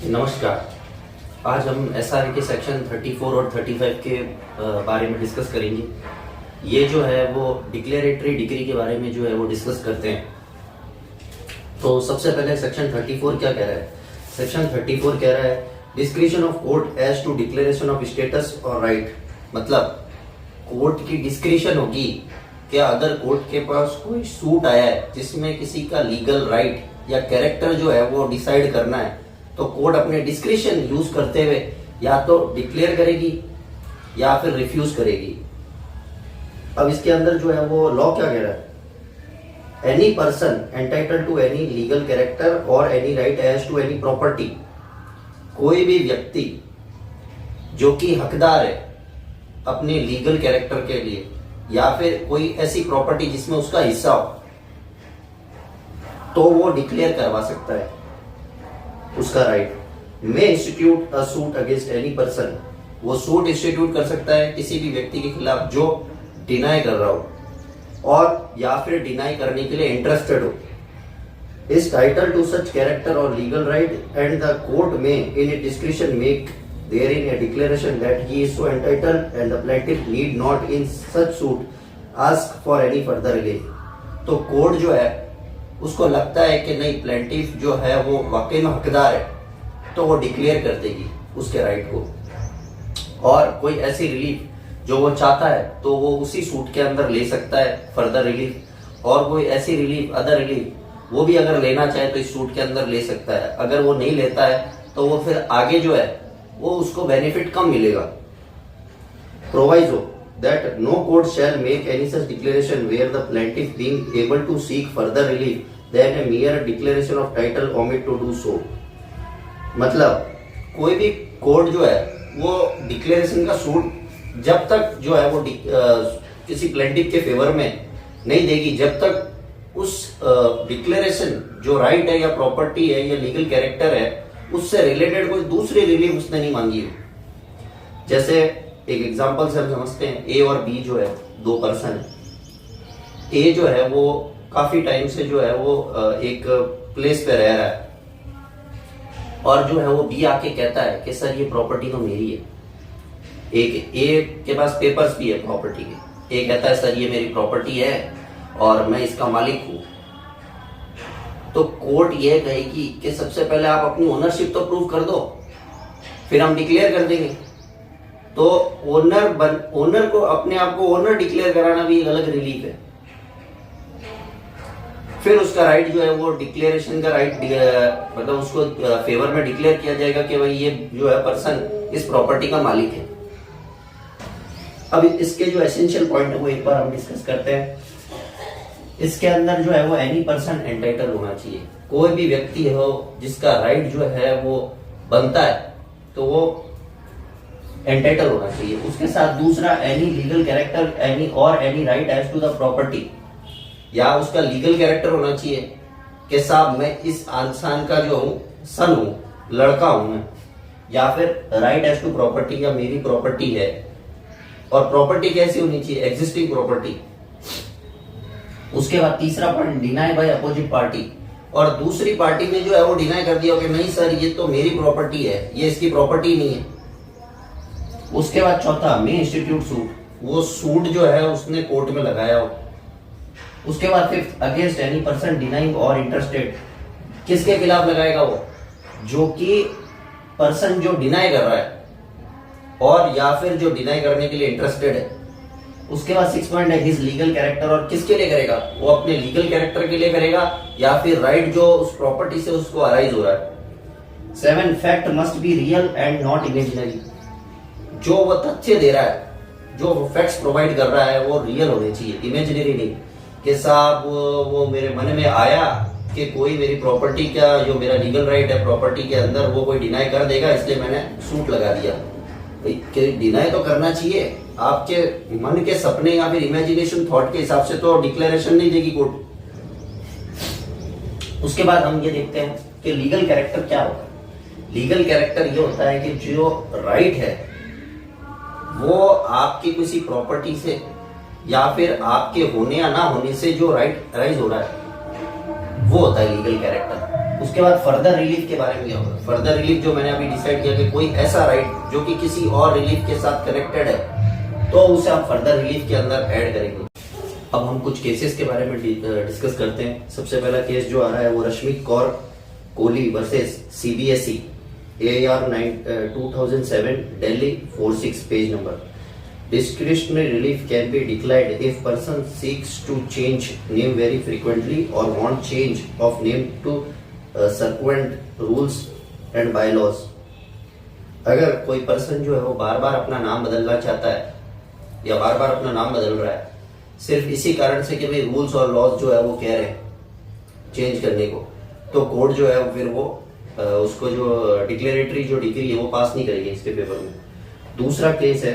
नमस्कार। आज हम एसआर के सेक्शन 34 और 35 के बारे में डिस्कस करेंगे। ये जो है वो डिक्लेरेटरी डिग्री के बारे में जो है वो डिस्कस करते हैं। तो सबसे पहले सेक्शन 34 क्या कह रहा है? सेक्शन 34 कह रहा है discretion of court as to declaration of status और राइट। मतलब कोर्ट की डिस्क्रिशन होगी क्या अगर कोर्ट के पास कोई सूट आया है जिसमें किसी का लीगल राइट या कैरेक्टर जो है वो डिसाइड करना है, तो कोर्ट अपने डिस्क्रिशन यूज करते हुए या तो डिक्लेयर करेगी या फिर रिफ्यूज करेगी। अब इसके अंदर जो है वो लॉ क्या कह रहा है? Any person entitled to any legal character और any right as to any property. कोई भी व्यक्ति जो कि हकदार है अपने लीगल कैरेक्टर के लिए या फिर कोई ऐसी प्रॉपर्टी जिसमें उसका हिस्सा हो, तो वो डिक्लेयर करवा सकता है उसका राइट। मे इंस्टीट्यूट अ सूट अगेंस्ट एनी पर्सन। वो सूट इंस्टीट्यूट कर सकता है किसी भी व्यक्ति के खिलाफ जो डिनाई कर रहा हो और या फिर डिनाई करने के लिए इंटरेस्टेड हो। Is title to such character और legal right and the court में in discretion make therein a declaration that he is so entitled and the plaintiff need not in such suit ask for any further relief। तो court जो है उसको लगता है कि नहीं, प्लेंटिफ जो है वो वाकई में हकदार है, तो वो डिक्लेयर कर देगी उसके राइट को। और कोई ऐसी रिलीफ जो वो चाहता है तो वो उसी सूट के अंदर ले सकता है फर्दर रिलीफ। और कोई ऐसी रिलीफ अदर रिलीफ वो भी अगर लेना चाहे तो इस सूट के अंदर ले सकता है। अगर वो नहीं लेता है तो वो फिर आगे जो है वो उसको बेनिफिट कम मिलेगा। Proviso that no court shall make any such declaration where the plaintiff being able to seek further relief than a mere declaration of title omit to do so। मतलब कोई भी कोर्ट जो है वो डिक्लेरेशन का suit जब तक जो है वो किसी प्लेंटिफ के फेवर में नहीं देगी जब तक उस डिक्लेरेशन जो राइट है या प्रॉपर्टी है या लीगल कैरेक्टर है उससे रिलेटेड कोई दूसरी रिलीफ उसने नहीं मांगी हो। जैसे एक एग्जांपल से हम समझते हैं ए और बी जो है दो पर्सन है। ए जो है वो काफी टाइम से जो है वो एक प्लेस पे रह रहा है और जो है वो बी आके कहता है कि सर ये प्रॉपर्टी तो मेरी है। ए के पास पेपर्स भी है प्रॉपर्टी के। ए कहता है सर ये मेरी प्रॉपर्टी है और मैं इसका मालिक हूं। तो कोर्ट ये कहेगी कि सबसे पहले आप अपनी ओनरशिप तो प्रूव कर दो, फिर हम डिक्लेयर कर देंगे। तो ओनर को अपने आप को ओनर डिक्लेयर कराना भी एक अलग रिलीफ है। फिर उसका राइट जो है वो डिक्लेरेशन का राइट मतलब उसको फेवर में डिक्लेयर किया जाएगा कि भाई ये जो है पर्सन इस प्रॉपर्टी का मालिक है। अब इसके जो एसेंशियल पॉइंट है वो एक बार हम डिस्कस करते हैं। इसके अंदर जो है वो एनी पर्सन एंटाइटल होना चाहिए। कोई भी व्यक्ति हो जिसका राइट जो है वो बनता है तो वो एंटाइटल होना चाहिए। उसके साथ दूसरा any legal character any right as to the property. या उसका लीगल कैरेक्टर होना चाहिए कि साहब मैं इस इंसान का जो हूं सन हूं, लड़का हूं मैं। या फिर राइट एज टू प्रॉपर्टी या मेरी प्रॉपर्टी है। और प्रॉपर्टी कैसी होनी चाहिए? Existing property. उसके बाद तीसरा point deny by opposite party. और दूसरी पार्टी ने जो है वो डिनाई कर दिया कि नहीं सर ये तो मेरी प्रॉपर्टी है, ये इसकी प्रॉपर्टी नहीं है। उसके बाद चौथा मे इंस्टीट्यूट सूट। वो सूट जो है उसने कोर्ट में लगाया हो। उसके बाद fifth against any person denying और इंटरेस्टेड। किसके खिलाफ लगाएगा वो? जो कि पर्सन जो डिनाई कर रहा है और या फिर जो डिनाई करने के लिए इंटरेस्टेड है। उसके बाद 6 पॉइंट है हिज लीगल कैरेक्टर। और किसके लिए करेगा? वो अपने लीगल कैरेक्टर के लिए करेगा या फिर राइट जो उस प्रॉपर्टी से उसको अराइज हो रहा है। 7 fact must be real and not imaginary. जो वो तथ्य दे रहा है, जो वो फैक्ट्स प्रोवाइड कर रहा है वो रियल होने चाहिए, इमेजिनरी नहीं। कि साहब वो मेरे मन में आया कि कोई मेरी प्रॉपर्टी का जो मेरा लीगल राइट है प्रॉपर्टी के अंदर वो कोई डिनाई कर देगा इसलिए मैंने सूट लगा दिया। डिनाई तो करना चाहिए। आपके मन के सपने या फिर इमेजिनेशन थॉट के हिसाब से तो डिक्लेरेशन नहीं देगी कोर्ट। उसके बाद हम ये देखते हैं कि लीगल कैरेक्टर क्या होता है। लीगल कैरेक्टर ये होता है कि जो राइट है वो आपकी किसी प्रॉपर्टी से या फिर आपके होने या ना होने से जो राइट राइज हो रहा है वो होता है लीगल कैरेक्टर। उसके बाद फर्दर रिलीफ के बारे में क्या होगा? फर्दर रिलीफ जो मैंने अभी डिसाइड किया कि कोई ऐसा राइट जो कि किसी और रिलीफ के साथ कनेक्टेड है तो उसे आप फर्दर रिलीफ के अंदर ऐड करेंगे। अब हम कुछ केसेस के बारे में डिस्कस करते हैं। सबसे पहला केस जो आ रहा है वो Rashmik Kaur Kohli versus CBSE AIR 2007 Delhi 46 page number. Discretionary relief can be declared if person seeks to change name very frequently or want change of name to circumvent rules and bylaws। अगर कोई पर्सन जो है वो बार बार अपना नाम बदलना चाहता है या बार बार अपना नाम बदल रहा है सिर्फ इसी कारण से कि भाई रूल्स और लॉज जो है वो कह रहे हैं चेंज करने को, तो कोर्ट जो है फिर वो उसको जो डिक्लेरेटरी जो डिग्री है वो पास नहीं करेगी इसके पेपर में। दूसरा केस है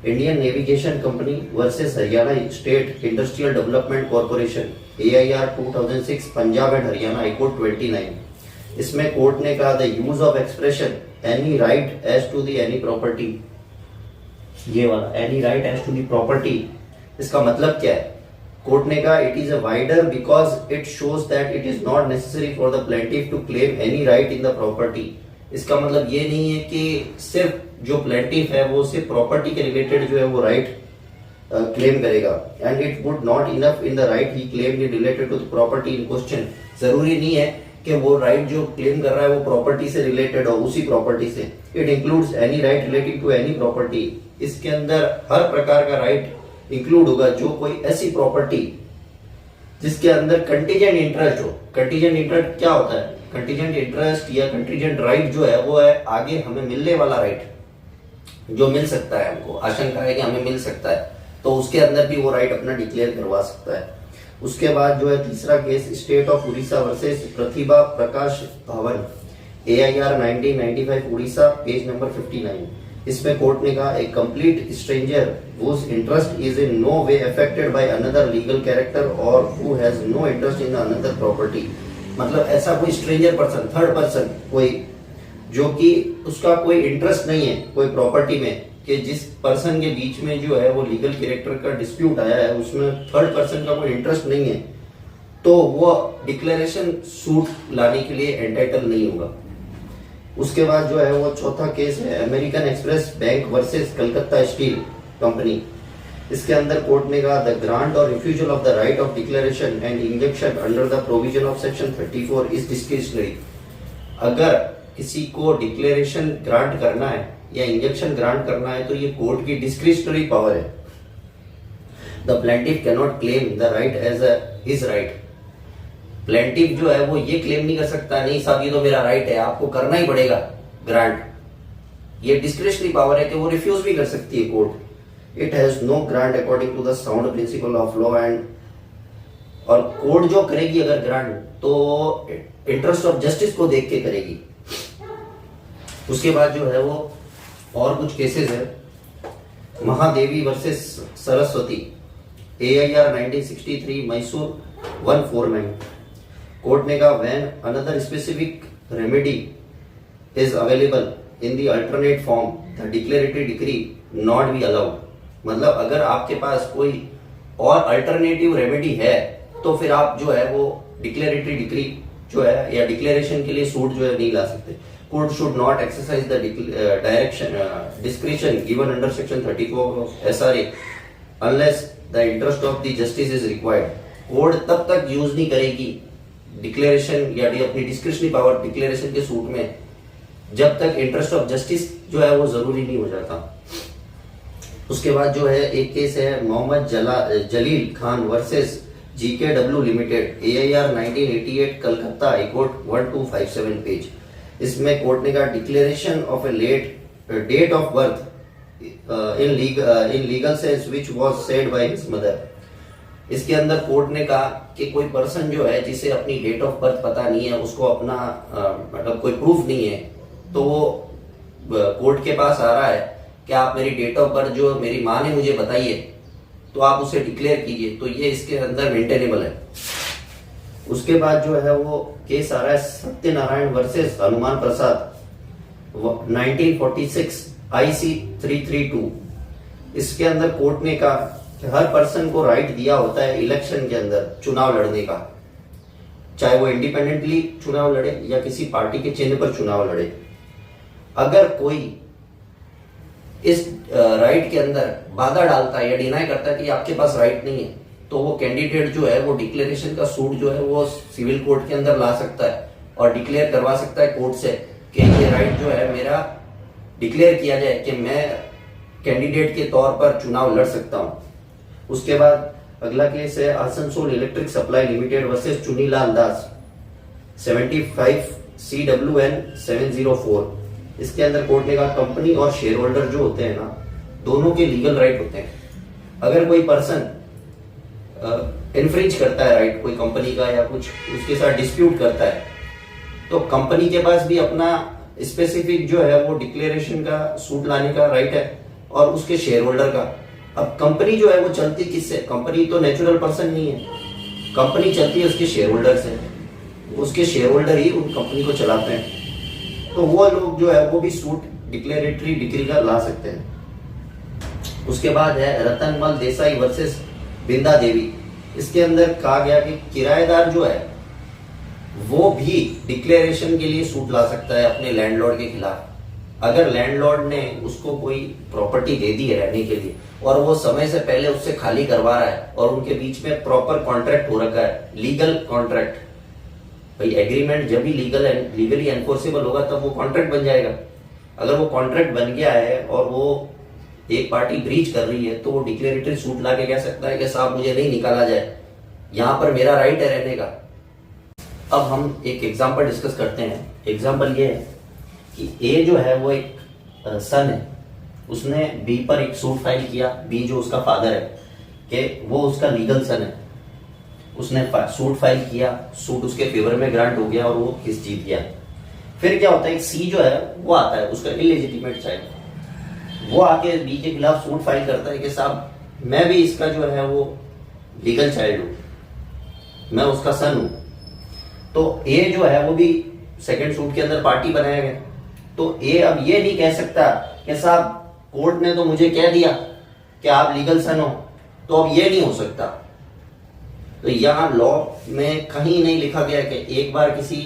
Indian navigation company versus Haryana state industrial development corporation AIR 2006 Punjab and Haryana high court 29। इसमें कोर्ट ने कहा the use of expression any right as to the any property, ये वाला any right as to the property, इसका मतलब क्या है? कोर्ट ने कहा it is a wider because it shows that it is not necessary for the plaintiff to claim any right in the property. इसका मतलब ये नहीं है कि सिर्फ जो प्लेंटिफ है वो सिर्फ प्रॉपर्टी के रिलेटेड जो है वो राइट क्लेम करेगा, and it would not enough in the right he claim related to the property in question. जरूरी नहीं है कि वो राइट जो क्लेम कर रहा है वो प्रॉपर्टी से रिलेटेड हो, उसी प्रॉपर्टी से। It includes any right relating to any property. इसके अंदर हर प्रकार का राइट इंक्लूड होगा जो कोई ऐसी प्रॉपर्टी जिसके अंदर कंटीजेंट इंटरेस्ट हो। कंटीजेंट इंटरेस्ट क्या होता है? कंटीजेंट इंटरेस्ट या कंटीजेंट राइट जो है वो है आगे हमें मिलने वाला राइट जो मिल सकता है, हमको आशंका है कि हमें मिल सकता है, तो उसके अंदर भी वो राइट अपना डिक्लेयर करवा सकता है। उसके बाद जो है तीसरा case state of Orissa versus Pratibha Prakash Bhawan AIR 1995 Orissa page number 59। इसमें कोर्ट ने कहा a complete stranger whose interest is in no way affected by another legal character or who has no interest in another property। मतलब ऐसा कोई स्ट्रेंजर पर्सन, थर्ड पर्सन, कोई जो कि उसका कोई इंटरेस्ट नहीं है कोई प्रॉपर्टी में, कि जिस पर्सन के बीच में जो है वो लीगल कैरेक्टर का डिस्प्यूट आया है उसमें थर्ड पर्सन का कोई इंटरेस्ट नहीं है, तो वो डिक्लेरेशन सूट लाने के लिए एंटाइटल नहीं होगा। उसके बाद जो है वो चौथा केस है American express bank versus Calcutta steel company. इसके अंदर कोर्ट ने कहा द ग्रांट और refusal of the right of declaration and injection under the provision of section 34 is discretionary. अगर किसी को डिक्लेरेशन ग्रांट करना है या इंजेक्शन ग्रांट करना है तो ये कोर्ट की डिस्क्रिशनरी पावर है। The plaintiff can not claim the right as his right. Plaintiff जो है वो ये क्लेम नहीं कर सकता नहीं साहब ये तो मेरा राइट है, आपको करना ही पड़ेगा ग्रांट। ये डिस्क्रिशनरी पावर है कि वो रिफ्यूज भी कर सकती है court. It has no grant according to the sound principle of law and, और कोर्ट जो करेगी अगर ग्रांट तो इंटरेस्ट ऑफ जस्टिस को देख के करेगी। उसके बाद जो है वो और कुछ केसेस है Mahadevi versus Saraswati AIR 1963 Mysore 149। Court ने कहा when another specific remedy is available in the alternate form the declaratory decree not be allowed. मतलब अगर आपके पास कोई और अल्टरनेटिव रेमेडी है तो फिर आप जो है वो डिक्लेरेटरी डिक्री जो है या डिक्लेरेशन के लिए सूट जो है नहीं ला सकते। Court should not exercise the direction discretion given under section 34 of SRA unless the interest of the justice is required. Court तब तक यूज नहीं करेगी डिक्लेरेशन या अपनी डिस्क्रिशनरी पावर डिक्लेरेशन के सूट में जब तक इंटरेस्ट ऑफ जस्टिस जो है वो जरूरी नहीं हो जाता। उसके बाद जो है एक केस है Mohammad Jalil Khan versus GKW limited AIR 1988 Calcutta high court 1257 page. इसमें कोर्ट ने कहा declaration of a late date of birth in legal sense which was said by his mother. इसके अंदर कोर्ट ने कहा कि कोई पर्सन जो है जिसे अपनी डेट ऑफ बर्थ पता नहीं है, उसको अपना मतलब कोई प्रूफ नहीं है, तो वो कोर्ट के पास आ रहा है कि आप मेरी डेट ऑफ बर्थ जो मेरी माँ ने मुझे बताई है तो आप उसे डिक्लेयर कीजिए, तो ये इसके अंदर मेंटेनेबल है। उसके बाद जो है वो केस आ रहा है सत्यनारायण वर्सेस हनुमान प्रसाद 1946 IC 332। इसके अंदर कोर्ट ने कहा कि हर पर्सन को राइट दिया होता है इलेक्शन के अंदर चुनाव लड़ने का, चाहे वो इंडिपेंडेंटली चुनाव लड़े या किसी पार्टी के चिन्ह पर चुनाव लड़े। अगर कोई इस राइट के अंदर बाधा डालता है या डिनाई करता है कि आपके पास राइट नहीं है, तो वो कैंडिडेट जो है वो डिक्लेरेशन का सूट जो है वो सिविल कोर्ट के अंदर ला सकता है और डिक्लेयर करवा सकता है कोर्ट से कि ये राइट जो है मेरा डिक्लेयर किया जाए कि मैं कैंडिडेट के तौर पर चुनाव लड़ सकता हूं। उसके बाद अगला केस है Asansol electric supply limited versus Chunilal Das 75 CWN 704। इसके अंदर कोर्ट ने कहा कंपनी और शेयर होल्डर जो होते हैं ना, दोनों के लीगल राइट होते हैं। अगर कोई पर्सन इन्फ्रिंज करता है राइट कोई कंपनी का या कुछ उसके साथ डिस्प्यूट करता है, तो कंपनी के पास भी अपना स्पेसिफिक जो है वो डिक्लेरेशन का सूट लाने का राइट है और उसके शेयर होल्डर का। अब कंपनी जो है वो चलती किससे? कंपनी तो नेचुरल पर्सन नहीं है, कंपनी चलती है उसके शेयर होल्डर से। उसके शेयर होल्डर ही उन कंपनी को चलाते हैं, तो वो लोग जो है वो भी सूट डिक्लेरेटरी डिग्री का ला सकते हैं। उसके बाद है रतनमल देसाई वर्सेस बिंदा देवी। इसके अंदर कहा गया कि किराएदार जो है वो भी डिक्लेरेशन के लिए सूट ला सकता है अपने लैंडलॉर्ड के खिलाफ। अगर लैंडलॉर्ड ने उसको कोई प्रॉपर्टी दे दी है रहने के लिए और वो समय से पहले उससे खाली करवा रहा है और उनके बीच में प्रॉपर कॉन्ट्रैक्ट हो रखा है, लीगल कॉन्ट्रैक्ट। भाई एग्रीमेंट जब भी लीगली एनफोर्सेबल होगा तब वो कॉन्ट्रैक्ट बन जाएगा। अगर वो कॉन्ट्रैक्ट बन गया है और वो एक पार्टी ब्रीच कर रही है तो वो डिक्लेरेटरी सूट ला के कह सकता है कि साहब मुझे नहीं निकाला जाए, यहाँ पर मेरा राइट है रहने का। अब हम एक एग्जाम्पल डिस्कस करते हैं। एग्जाम्पल ये है कि ए जो है वो एक सन है, उसने बी पर एक सूट फाइल किया। बी जो उसका फादर है कि वो उसका लीगल सन है, उसने सूट फाइल किया, सूट उसके फेवर में ग्रांट हो गया और वो केस जीत गया। फिर क्या होता है, एक सी जो है वो आता है, उसका इलेजिटिमेट चाइल्ड, वो आके बी के खिलाफ सूट फाइल करता है कि साहब मैं भी इसका जो है वो लीगल चाइल्ड हूं, मैं उसका सन हूं। तो ए जो है वो भी सेकंड सूट के अंदर पार्टी बनाया गया। तो ए अब ये नहीं कह सकता कि साहब कोर्ट ने तो मुझे कह दिया कि आप लीगल सन हो, तो अब ये नहीं हो सकता। तो यहाँ लॉ में कहीं नहीं लिखा गया कि एक बार किसी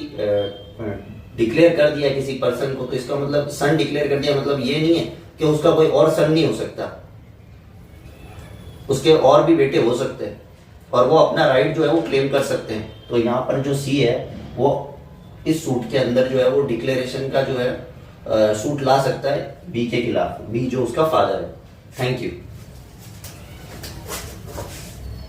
डिक्लेयर कर दिया किसी पर्सन को तो इसका मतलब सन डिक्लेयर कर दिया मतलब ये नहीं है कि उसका कोई और सन नहीं हो सकता, उसके और भी बेटे हो सकते हैं और वो अपना राइट जो है वो क्लेम कर सकते हैं। तो यहाँ पर जो सी है वो इस सूट के अंदर जो है वो डिक्लेरेशन का जो है सूट ला सकता है बी के खिलाफ, बी जो उसका फादर है। Thank you.